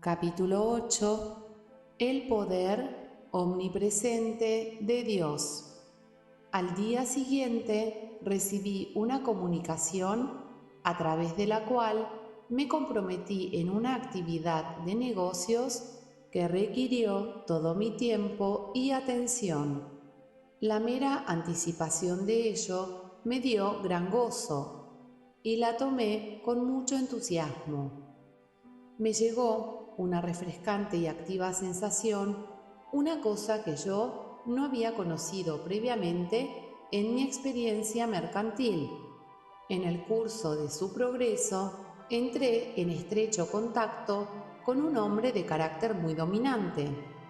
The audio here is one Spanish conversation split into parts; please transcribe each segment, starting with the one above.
Capítulo 8. El poder omnipresente de Dios. Al día siguiente recibí una comunicación a través de la cual me comprometí en una actividad de negocios que requirió todo mi tiempo y atención. La mera anticipación de ello me dio gran gozo y la tomé con mucho entusiasmo. Me llegó una refrescante y activa sensación, una cosa que yo no había conocido previamente en mi experiencia mercantil. En el curso de su progreso, entré en estrecho contacto con un hombre de carácter muy dominante.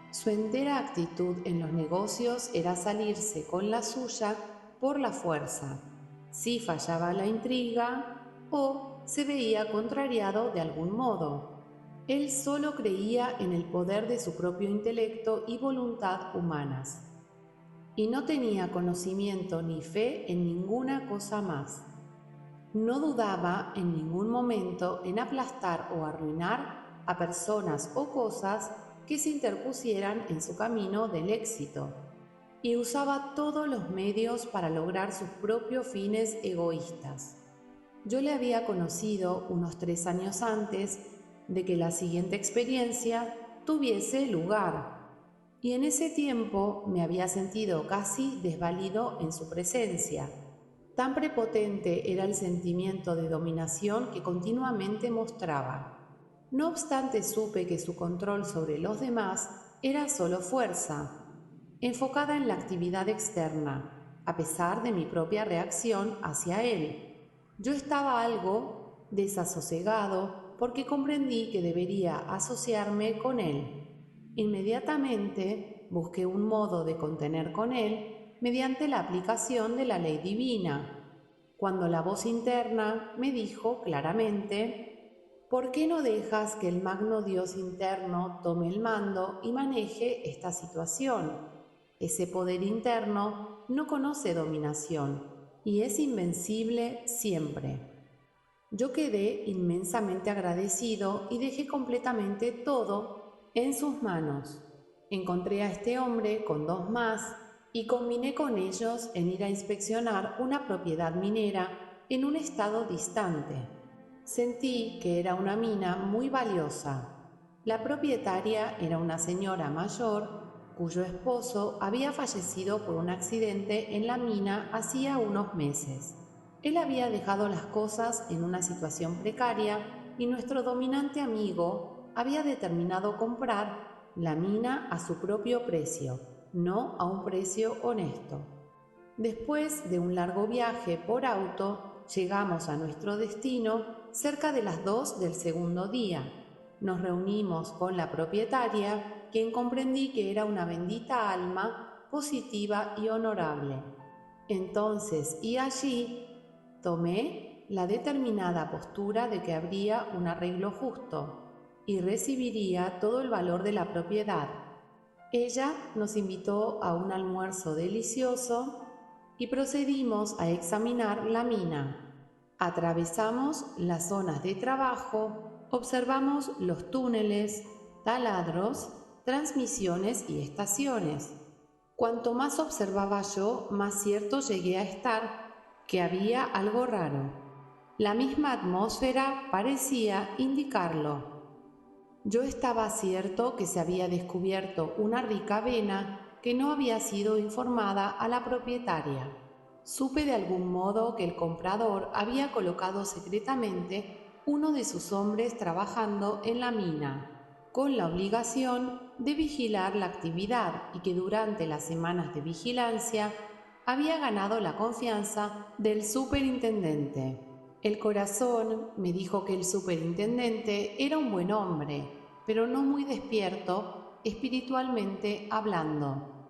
Su entera actitud en los negocios era salirse con la suya por la fuerza, si fallaba la intriga o se veía contrariado de algún modo. Él solo creía en el poder de su propio intelecto y voluntad humanas, y no tenía conocimiento ni fe en ninguna cosa más. No dudaba en ningún momento en aplastar o arruinar a personas o cosas que se interpusieran en su camino del éxito, y usaba todos los medios para lograr sus propios fines egoístas. Yo le había conocido unos 3 años antes de que la siguiente experiencia tuviese lugar, y en ese tiempo me había sentido casi desvalido en su presencia. Tan prepotente era el sentimiento de dominación que continuamente mostraba. No obstante, supe que su control sobre los demás era solo fuerza, enfocada en la actividad externa, a pesar de mi propia reacción hacia él. Yo estaba algo desasosegado porque comprendí que debería asociarme con él. Inmediatamente busqué un modo de contener con él mediante la aplicación de la ley divina, cuando la voz interna me dijo claramente: ¿por qué no dejas que el magno Dios interno tome el mando y maneje esta situación? Ese poder interno no conoce dominación y es invencible siempre. Yo quedé inmensamente agradecido y dejé completamente todo en sus manos. Encontré a este hombre con 2 más y combiné con ellos en ir a inspeccionar una propiedad minera en un estado distante. Sentí que era una mina muy valiosa. La propietaria era una señora mayor cuyo esposo había fallecido por un accidente en la mina hacía unos meses. Él había dejado las cosas en una situación precaria y nuestro dominante amigo había determinado comprar la mina a su propio precio, no a un precio honesto. Después de un largo viaje por auto, llegamos a nuestro destino cerca de las 2 del segundo día. Nos reunimos con la propietaria, quien comprendí que era una bendita alma, positiva y honorable. Entonces y allí tomé la determinada postura de que habría un arreglo justo y recibiría todo el valor de la propiedad. Ella nos invitó a un almuerzo delicioso y procedimos a examinar la mina. Atravesamos las zonas de trabajo, observamos los túneles, taladros, transmisiones y estaciones. Cuanto más observaba yo, más cierto llegué a estar que había algo raro. La misma atmósfera parecía indicarlo. Yo estaba cierto que se había descubierto una rica vena que no había sido informada a la propietaria. Supe de algún modo que el comprador había colocado secretamente uno de sus hombres trabajando en la mina, con la obligación de vigilar la actividad, y que durante las semanas de vigilancia había ganado la confianza del superintendente. El corazón me dijo que el superintendente era un buen hombre, pero no muy despierto espiritualmente hablando.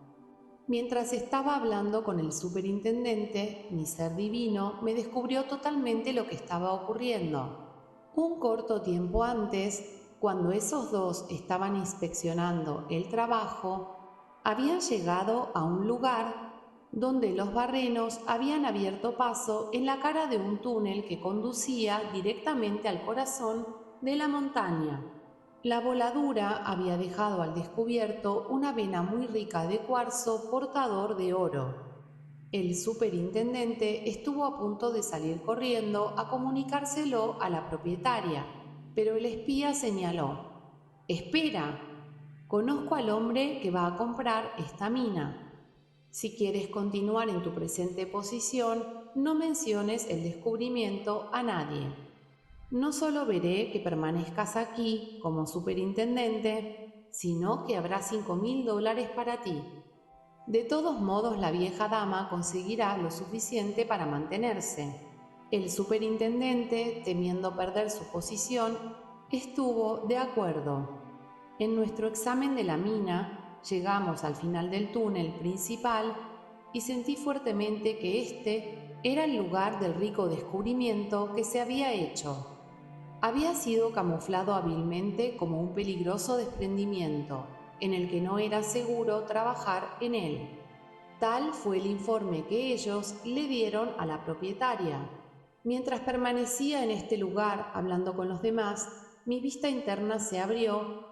Mientras estaba hablando con el superintendente, mi ser divino me descubrió totalmente lo que estaba ocurriendo. Un corto tiempo antes, cuando esos dos estaban inspeccionando el trabajo, habían llegado a un lugar donde los barrenos habían abierto paso en la cara de un túnel que conducía directamente al corazón de la montaña. La voladura había dejado al descubierto una vena muy rica de cuarzo portador de oro. El superintendente estuvo a punto de salir corriendo a comunicárselo a la propietaria, pero el espía señaló: «Espera, conozco al hombre que va a comprar esta mina. Si quieres continuar en tu presente posición, no menciones el descubrimiento a nadie. No solo veré que permanezcas aquí como superintendente, sino que habrá $5.000 para ti. De todos modos, la vieja dama conseguirá lo suficiente para mantenerse». El superintendente, temiendo perder su posición, estuvo de acuerdo. En nuestro examen de la mina, llegamos al final del túnel principal y sentí fuertemente que este era el lugar del rico descubrimiento que se había hecho. Había sido camuflado hábilmente como un peligroso desprendimiento, en el que no era seguro trabajar en él. Tal fue el informe que ellos le dieron a la propietaria. Mientras permanecía en este lugar hablando con los demás, mi vista interna se abrió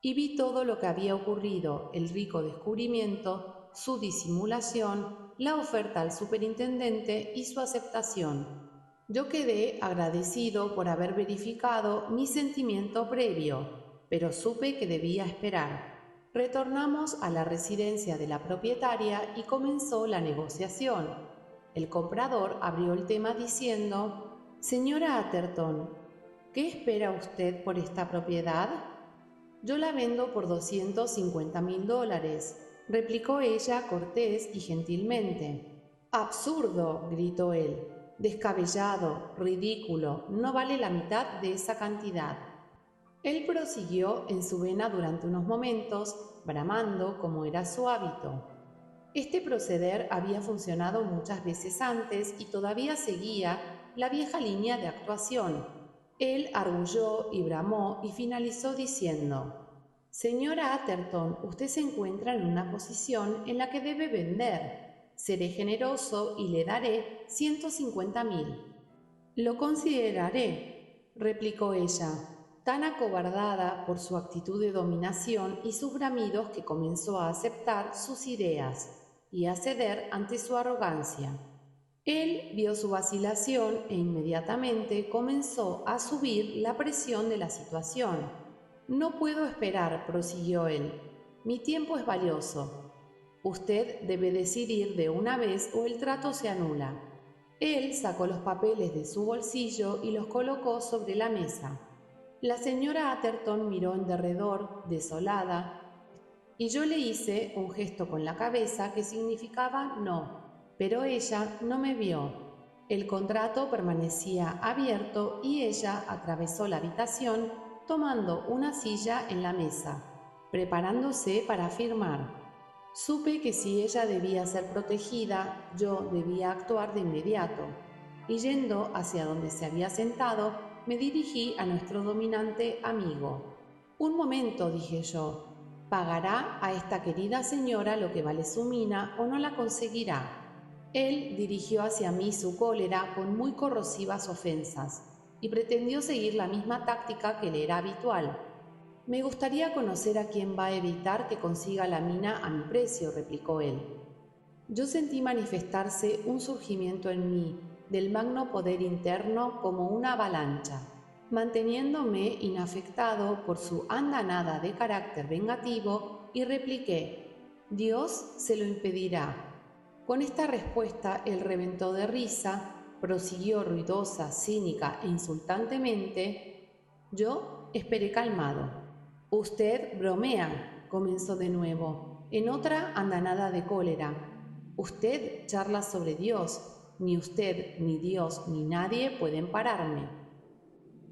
y vi todo lo que había ocurrido: el rico descubrimiento, su disimulación, la oferta al superintendente y su aceptación. Yo quedé agradecido por haber verificado mi sentimiento previo, pero supe que debía esperar. Retornamos a la residencia de la propietaria y comenzó la negociación. El comprador abrió el tema diciendo: «Señora Atherton, ¿qué espera usted por esta propiedad?». «Yo la vendo por $250.000», replicó ella cortés y gentilmente. «¡Absurdo!», gritó él. «Descabellado, ridículo, no vale la mitad de esa cantidad». Él prosiguió en su vena durante unos momentos, bramando como era su hábito. Este proceder había funcionado muchas veces antes y todavía seguía la vieja línea de actuación. Él arguyó y bramó y finalizó diciendo: «Señora Atherton, usted se encuentra en una posición en la que debe vender. Seré generoso y le daré 150.000». «Lo consideraré», replicó ella, tan acobardada por su actitud de dominación y sus bramidos que comenzó a aceptar sus ideas y a ceder ante su arrogancia. Él vio su vacilación e inmediatamente comenzó a subir la presión de la situación. «No puedo esperar», prosiguió él. «Mi tiempo es valioso. Usted debe decidir de una vez o el trato se anula». Él sacó los papeles de su bolsillo y los colocó sobre la mesa. La señora Atherton miró en derredor, desolada, y yo le hice un gesto con la cabeza que significaba no, pero ella no me vio. El contrato permanecía abierto y ella atravesó la habitación tomando una silla en la mesa, preparándose para firmar. Supe que si ella debía ser protegida, yo debía actuar de inmediato, y yendo hacia donde se había sentado, me dirigí a nuestro dominante amigo. «Un momento», dije yo, «pagará a esta querida señora lo que vale su mina o no la conseguirá». Él dirigió hacia mí su cólera con muy corrosivas ofensas y pretendió seguir la misma táctica que le era habitual. «Me gustaría conocer a quién va a evitar que consiga la mina a mi precio», replicó él. Yo sentí manifestarse un surgimiento en mí del magno poder interno como una avalancha. Manteniéndome inafectado por su andanada de carácter vengativo, y repliqué: «Dios se lo impedirá». Con esta respuesta él reventó de risa, prosiguió ruidosa, cínica e insultantemente. Yo esperé calmado. «Usted bromea», comenzó de nuevo, en otra andanada de cólera. «Usted charla sobre Dios. Ni usted, ni Dios, ni nadie pueden pararme.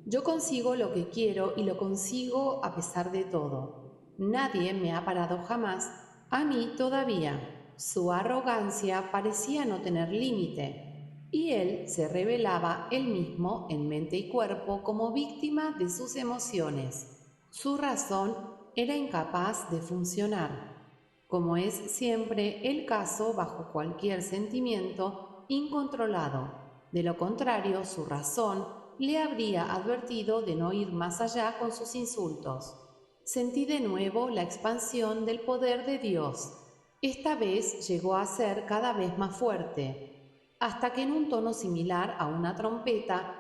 Yo consigo lo que quiero y lo consigo a pesar de todo. Nadie me ha parado jamás, a mí todavía». Su arrogancia parecía no tener límite, y él se revelaba él mismo en mente y cuerpo como víctima de sus emociones. Su razón era incapaz de funcionar, como es siempre el caso bajo cualquier sentimiento incontrolado. De lo contrario, su razón le habría advertido de no ir más allá con sus insultos. Sentí de nuevo la expansión del poder de Dios. Esta vez llegó a ser cada vez más fuerte, hasta que en un tono similar a una trompeta,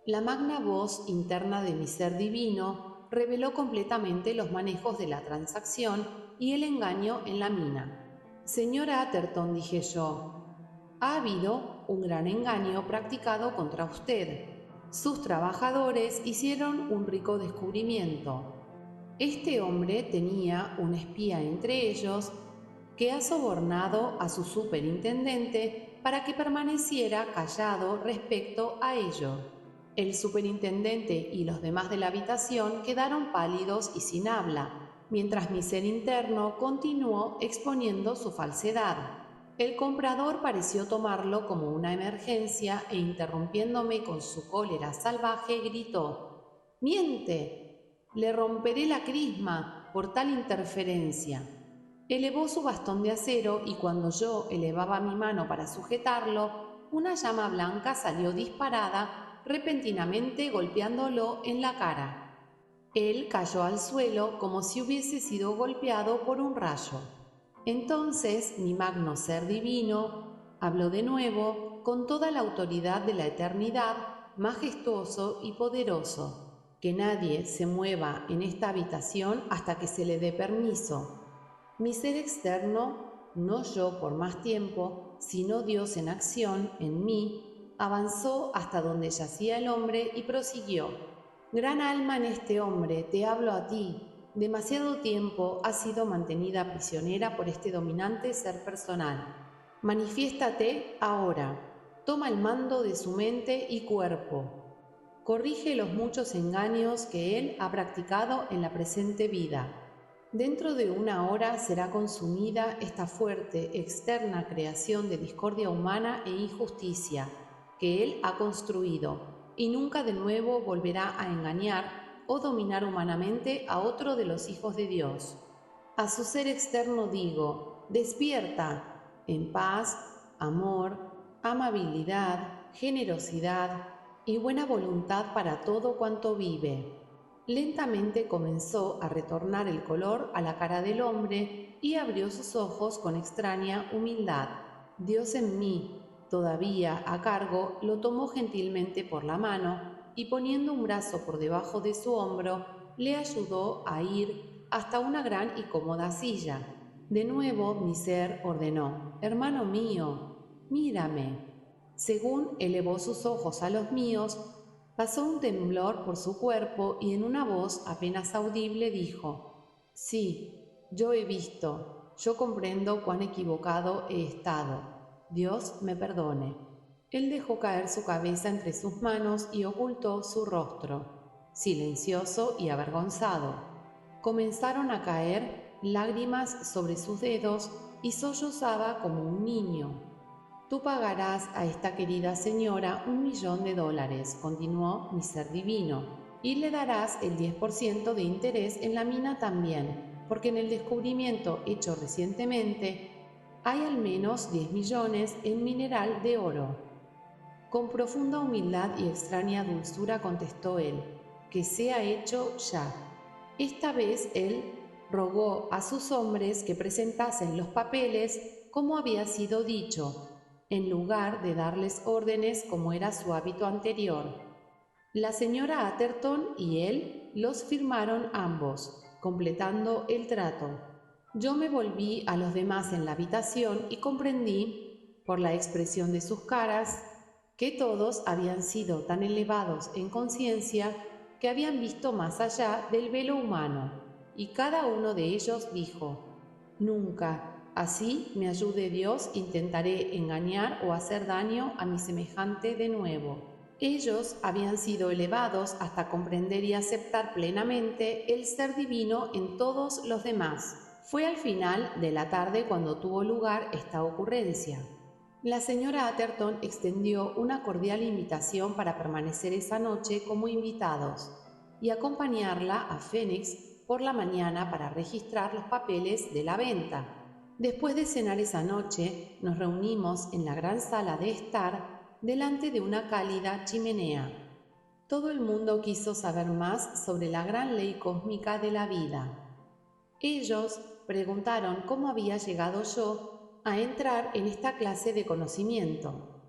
la magna voz interna de mi ser divino reveló completamente los manejos de la transacción y el engaño en la mina. Señora Atherton, dije yo, ha habido un gran engaño practicado contra usted. Sus trabajadores hicieron un rico descubrimiento. Este hombre tenía un espía entre ellos que ha sobornado a su superintendente para que permaneciera callado respecto a ello. El superintendente y los demás de la habitación quedaron pálidos y sin habla, mientras mi ser interno continuó exponiendo su falsedad. El comprador pareció tomarlo como una emergencia e interrumpiéndome con su cólera salvaje gritó: «¡Miente! Le romperé la crisma por tal interferencia». Elevó su bastón de acero y cuando yo elevaba mi mano para sujetarlo, una llama blanca salió disparada repentinamente golpeándolo en la cara. Él cayó al suelo como si hubiese sido golpeado por un rayo. Entonces mi magno ser divino habló de nuevo con toda la autoridad de la eternidad, majestuoso y poderoso. Que nadie se mueva en esta habitación hasta que se le dé permiso. Mi ser externo, no yo por más tiempo, sino Dios en acción, en mí, avanzó hasta donde yacía el hombre y prosiguió: «Gran alma en este hombre, te hablo a ti. Demasiado tiempo has sido mantenida prisionera por este dominante ser personal. Manifiéstate ahora. Toma el mando de su mente y cuerpo. Corrige los muchos engaños que él ha practicado en la presente vida. Dentro de una hora será consumida esta fuerte, externa creación de discordia humana e injusticia que él ha construido, y nunca de nuevo volverá a engañar o dominar humanamente a otro de los hijos de Dios. A su ser externo digo: despierta, en paz, amor, amabilidad, generosidad y buena voluntad para todo cuanto vive». Lentamente comenzó a retornar el color a la cara del hombre y abrió sus ojos con extraña humildad. Dios en mí, todavía a cargo, lo tomó gentilmente por la mano y poniendo un brazo por debajo de su hombro, le ayudó a ir hasta una gran y cómoda silla. De nuevo mi ser ordenó: «Hermano mío, mírame». Según elevó sus ojos a los míos, pasó un temblor por su cuerpo y en una voz apenas audible dijo: «Sí, yo he visto, yo comprendo cuán equivocado he estado. Dios me perdone». Él dejó caer su cabeza entre sus manos y ocultó su rostro, silencioso y avergonzado. Comenzaron a caer lágrimas sobre sus dedos y sollozaba como un niño. «Tú pagarás a esta querida señora $1.000.000, continuó mi ser divino, y le darás el 10% de interés en la mina también, porque en el descubrimiento hecho recientemente hay al menos 10 millones en mineral de oro». Con profunda humildad y extraña dulzura contestó él: «Que sea hecho ya». Esta vez él rogó a sus hombres que presentasen los papeles como había sido dicho, en lugar de darles órdenes como era su hábito anterior. La señora Atherton y él los firmaron ambos, completando el trato. Yo me volví a los demás en la habitación y comprendí, por la expresión de sus caras, que todos habían sido tan elevados en conciencia que habían visto más allá del velo humano, y cada uno de ellos dijo: «Nunca, así me ayude Dios, intentaré engañar o hacer daño a mi semejante de nuevo». Ellos habían sido elevados hasta comprender y aceptar plenamente el ser divino en todos los demás. Fue al final de la tarde cuando tuvo lugar esta ocurrencia. La señora Atherton extendió una cordial invitación para permanecer esa noche como invitados y acompañarla a Phoenix por la mañana para registrar los papeles de la venta. Después de cenar esa noche, nos reunimos en la gran sala de estar delante de una cálida chimenea. Todo el mundo quiso saber más sobre la gran ley cósmica de la vida. Ellos preguntaron cómo había llegado yo a entrar en esta clase de conocimiento.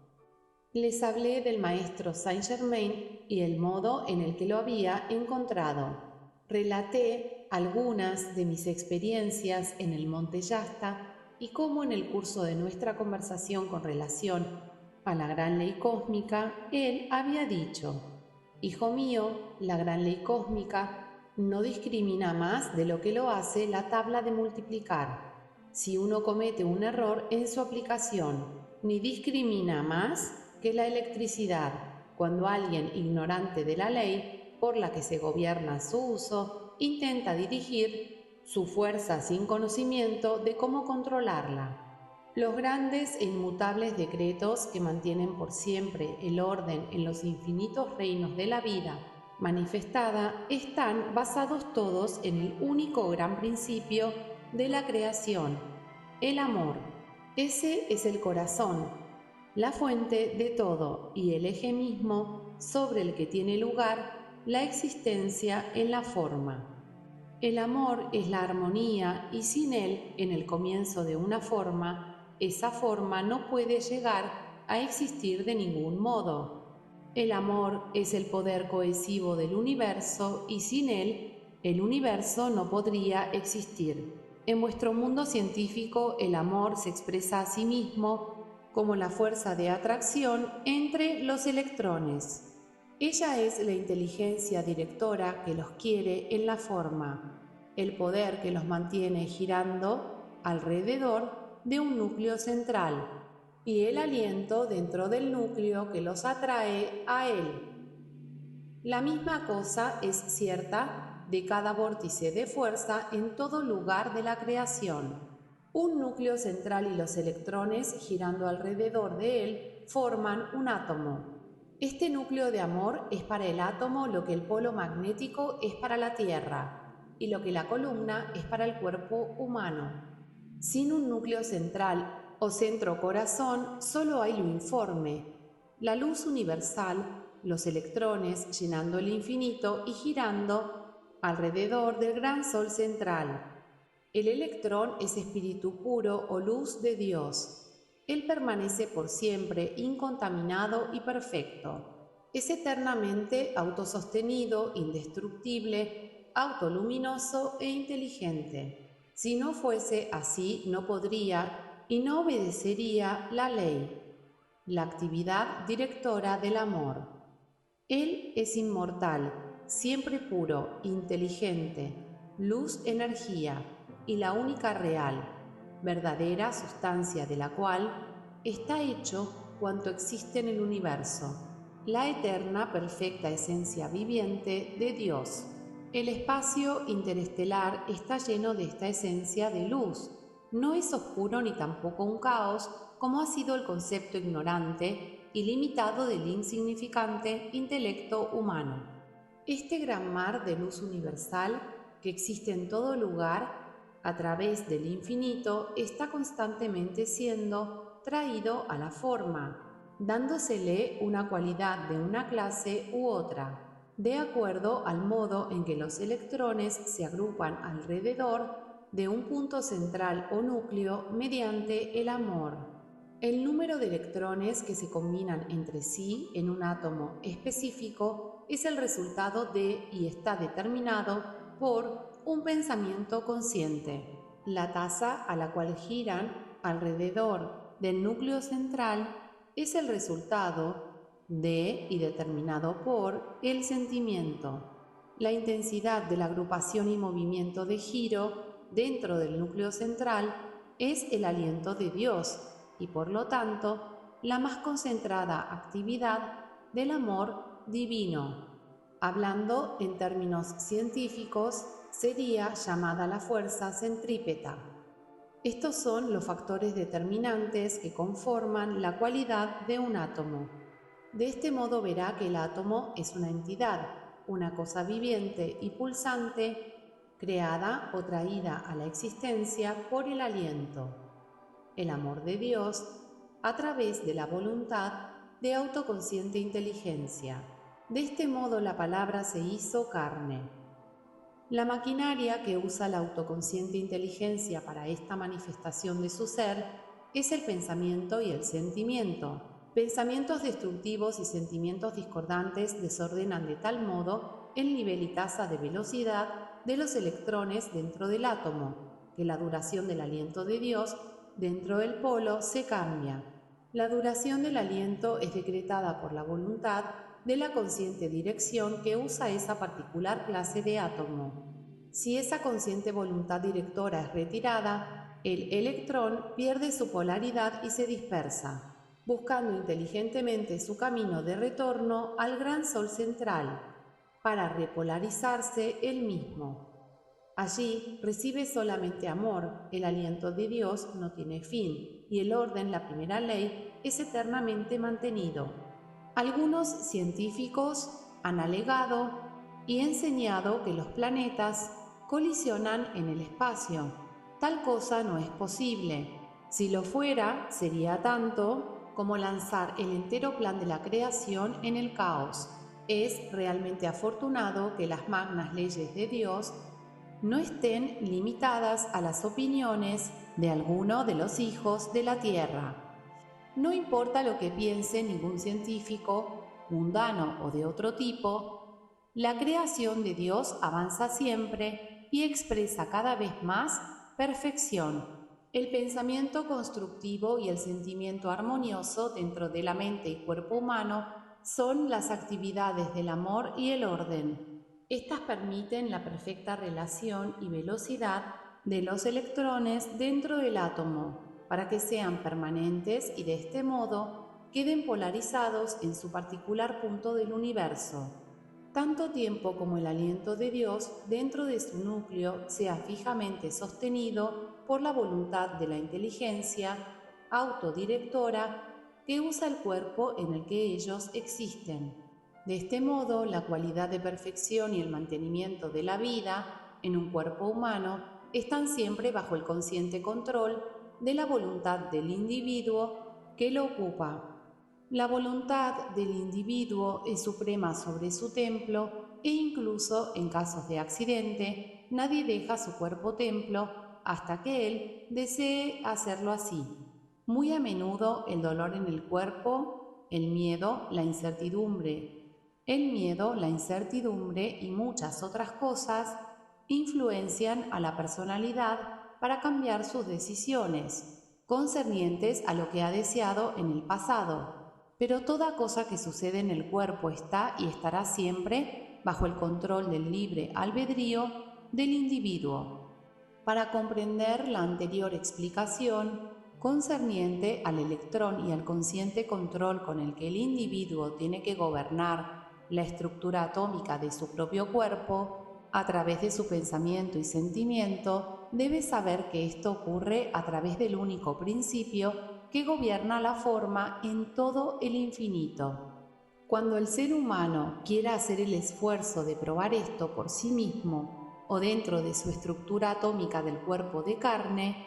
Les hablé del maestro Saint-Germain y el modo en el que lo había encontrado. Relaté algunas de mis experiencias en el Monte Yasta y cómo en el curso de nuestra conversación con relación a la gran ley cósmica, él había dicho: «Hijo mío, la gran ley cósmica no discrimina más de lo que lo hace la tabla de multiplicar, si uno comete un error en su aplicación, ni discrimina más que la electricidad, cuando alguien ignorante de la ley por la que se gobierna su uso intenta dirigir su fuerza sin conocimiento de cómo controlarla. Los grandes e inmutables decretos que mantienen por siempre el orden en los infinitos reinos de la vida manifestada están basados todos en el único gran principio de la creación, el amor. Ese es el corazón, la fuente de todo y el eje mismo sobre el que tiene lugar la existencia en la forma. El amor es la armonía y sin él, en el comienzo de una forma, esa forma no puede llegar a existir de ningún modo. El amor es el poder cohesivo del universo y sin él, el universo no podría existir. En vuestro mundo científico, el amor se expresa a sí mismo como la fuerza de atracción entre los electrones. Ella es la inteligencia directora que los quiere en la forma, el poder que los mantiene girando alrededor de un núcleo central y el aliento dentro del núcleo que los atrae a él. La misma cosa es cierta de cada vórtice de fuerza en todo lugar de la creación. Un núcleo central y los electrones girando alrededor de él forman un átomo. Este núcleo de amor es para el átomo lo que el polo magnético es para la Tierra y lo que la columna es para el cuerpo humano. Sin un núcleo central o centro corazón solo hay lo informe, la luz universal, los electrones llenando el infinito y girando alrededor del gran sol central. El electrón es espíritu puro o luz de Dios. Él permanece por siempre incontaminado y perfecto. Es eternamente autosostenido, indestructible, autoluminoso e inteligente. Si no fuese así, no podría y no obedecería la ley, la actividad directora del amor. Él es inmortal, siempre puro, inteligente, luz, energía y la única real, verdadera sustancia de la cual está hecho cuanto existe en el universo, la eterna, perfecta esencia viviente de Dios. El espacio interestelar está lleno de esta esencia de luz. No es oscuro ni tampoco un caos, como ha sido el concepto ignorante y limitado del insignificante intelecto humano. Este gran mar de luz universal, que existe en todo lugar, a través del infinito, está constantemente siendo traído a la forma, dándosele una cualidad de una clase u otra, de acuerdo al modo en que los electrones se agrupan alrededor de un punto central o núcleo mediante el amor. El número de electrones que se combinan entre sí en un átomo específico es el resultado de y está determinado por un pensamiento consciente. La tasa a la cual giran alrededor del núcleo central es el resultado de y determinado por el sentimiento. La intensidad de la agrupación y movimiento de giro dentro del núcleo central es el aliento de Dios y por lo tanto la más concentrada actividad del amor divino. Hablando en términos científicos, sería llamada la fuerza centrípeta. Estos son los factores determinantes que conforman la cualidad de un átomo. De este modo verá que el átomo es una entidad, una cosa viviente y pulsante, creada o traída a la existencia por el aliento, el amor de Dios, a través de la voluntad de autoconsciente inteligencia. De este modo la palabra se hizo carne. La maquinaria que usa la autoconsciente inteligencia para esta manifestación de su ser es el pensamiento y el sentimiento. Pensamientos destructivos y sentimientos discordantes desordenan de tal modo el nivel y tasa de velocidad de los electrones dentro del átomo, que la duración del aliento de Dios dentro del polo se cambia. La duración del aliento es decretada por la voluntad de la consciente dirección que usa esa particular clase de átomo. Si esa consciente voluntad directora es retirada, el electrón pierde su polaridad y se dispersa, buscando inteligentemente su camino de retorno al gran sol central, para repolarizarse él mismo. Allí recibe solamente amor, el aliento de Dios no tiene fin, y el orden, la primera ley, es eternamente mantenido. Algunos científicos han alegado y enseñado que los planetas colisionan en el espacio. Tal cosa no es posible. Si lo fuera, sería tanto como lanzar el entero plan de la creación en el caos. Es realmente afortunado que las magnas leyes de Dios no estén limitadas a las opiniones de alguno de los hijos de la tierra. No importa lo que piense ningún científico, mundano o de otro tipo, la creación de Dios avanza siempre y expresa cada vez más perfección. El pensamiento constructivo y el sentimiento armonioso dentro de la mente y cuerpo humano son las actividades del amor y el orden. Estas permiten la perfecta relación y velocidad de los electrones dentro del átomo, para que sean permanentes y de este modo queden polarizados en su particular punto del universo, tanto tiempo como el aliento de Dios dentro de su núcleo sea fijamente sostenido por la voluntad de la inteligencia autodirectora que usa el cuerpo en el que ellos existen. De este modo, la cualidad de perfección y el mantenimiento de la vida en un cuerpo humano están siempre bajo el consciente control de la voluntad del individuo que lo ocupa. La voluntad del individuo es suprema sobre su templo e incluso en casos de accidente nadie deja su cuerpo templo hasta que él desee hacerlo así. Muy a menudo el dolor en el cuerpo, el miedo, la incertidumbre y muchas otras cosas influencian a la personalidad para cambiar sus decisiones, concernientes a lo que ha deseado en el pasado. Pero toda cosa que sucede en el cuerpo está y estará siempre bajo el control del libre albedrío del individuo. Para comprender la anterior explicación concerniente al electrón y al consciente control con el que el individuo tiene que gobernar la estructura atómica de su propio cuerpo, a través de su pensamiento y sentimiento, debe saber que esto ocurre a través del único principio que gobierna la forma en todo el infinito. Cuando el ser humano quiera hacer el esfuerzo de probar esto por sí mismo o dentro de su estructura atómica del cuerpo de carne,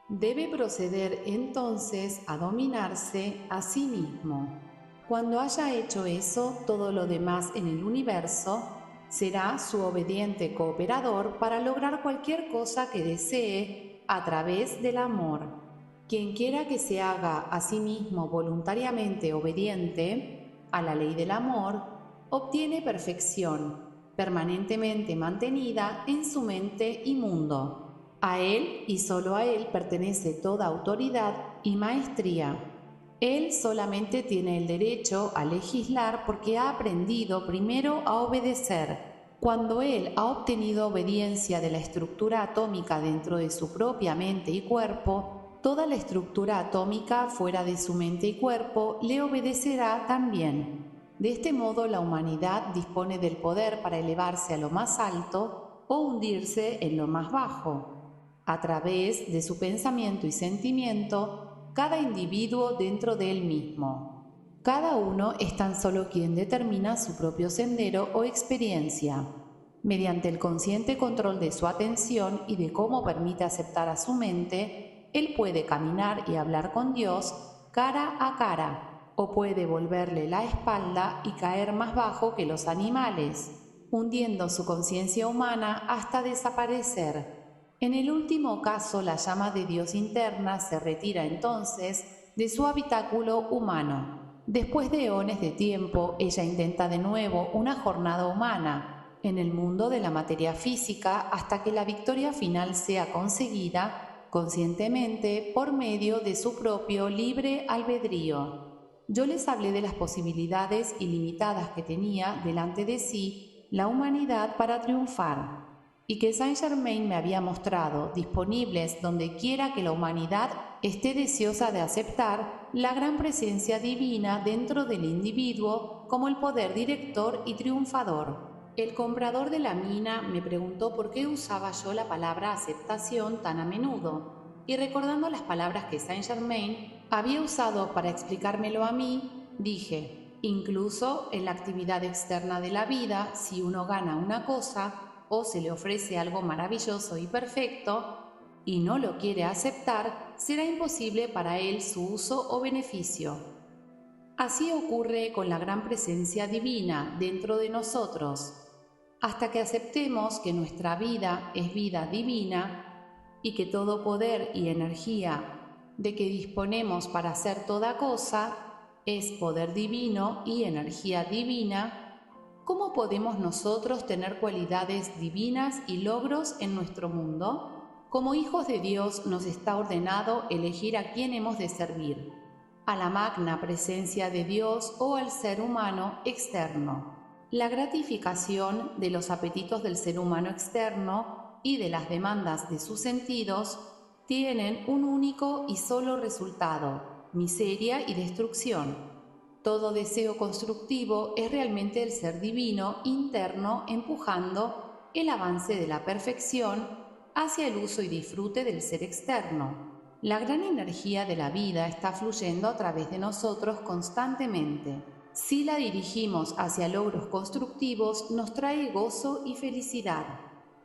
debe proceder entonces a dominarse a sí mismo. Cuando haya hecho eso, todo lo demás en el universo será su obediente cooperador para lograr cualquier cosa que desee a través del amor. Quien quiera que se haga a sí mismo voluntariamente obediente a la ley del amor, obtiene perfección, permanentemente mantenida en su mente y mundo. A él y solo a él pertenece toda autoridad y maestría. Él solamente tiene el derecho a legislar porque ha aprendido primero a obedecer. Cuando él ha obtenido obediencia de la estructura atómica dentro de su propia mente y cuerpo, toda la estructura atómica fuera de su mente y cuerpo le obedecerá también. De este modo, la humanidad dispone del poder para elevarse a lo más alto o hundirse en lo más bajo. A través de su pensamiento y sentimiento, cada individuo dentro de él mismo. Cada uno es tan solo quien determina su propio sendero o experiencia. Mediante el consciente control de su atención y de cómo permite aceptar a su mente, él puede caminar y hablar con Dios cara a cara. o puede volverle la espalda y caer más bajo que los animales, hundiendo su conciencia humana hasta desaparecer. En el último caso, la llama de Dios interna se retira entonces de su habitáculo humano. Después de eones de tiempo, ella intenta de nuevo una jornada humana en el mundo de la materia física hasta que la victoria final sea conseguida conscientemente por medio de su propio libre albedrío. Yo les hablé de las posibilidades ilimitadas que tenía delante de sí la humanidad para triunfar, y que Saint Germain me había mostrado disponibles donde quiera que la humanidad esté deseosa de aceptar la gran presencia divina dentro del individuo como el poder director y triunfador. El comprador de la mina me preguntó por qué usaba yo la palabra aceptación tan a menudo, y recordando las palabras que Saint Germain había usado para explicármelo a mí, dije: incluso en la actividad externa de la vida, si uno gana una cosa o se le ofrece algo maravilloso y perfecto y no lo quiere aceptar, será imposible para él su uso o beneficio. Así ocurre con la gran presencia divina dentro de nosotros. Hasta que aceptemos que nuestra vida es vida divina y que todo poder y energía de que disponemos para hacer toda cosa es poder divino y energía divina, ¿cómo podemos nosotros tener cualidades divinas y logros en nuestro mundo? Como hijos de Dios nos está ordenado elegir a quién hemos de servir, a la magna presencia de Dios o al ser humano externo. La gratificación de los apetitos del ser humano externo y de las demandas de sus sentidos tienen un único y solo resultado: miseria y destrucción. Todo deseo constructivo es realmente el ser divino interno empujando el avance de la perfección hacia el uso y disfrute del ser externo. La gran energía de la vida está fluyendo a través de nosotros constantemente. Si la dirigimos hacia logros constructivos, nos trae gozo y felicidad.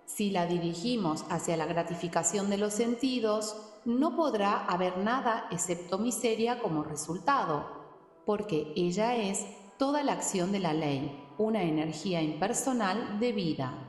Si la dirigimos hacia la gratificación de los sentidos, no podrá haber nada excepto miseria como resultado, porque ella es toda la acción de la ley, una energía impersonal de vida.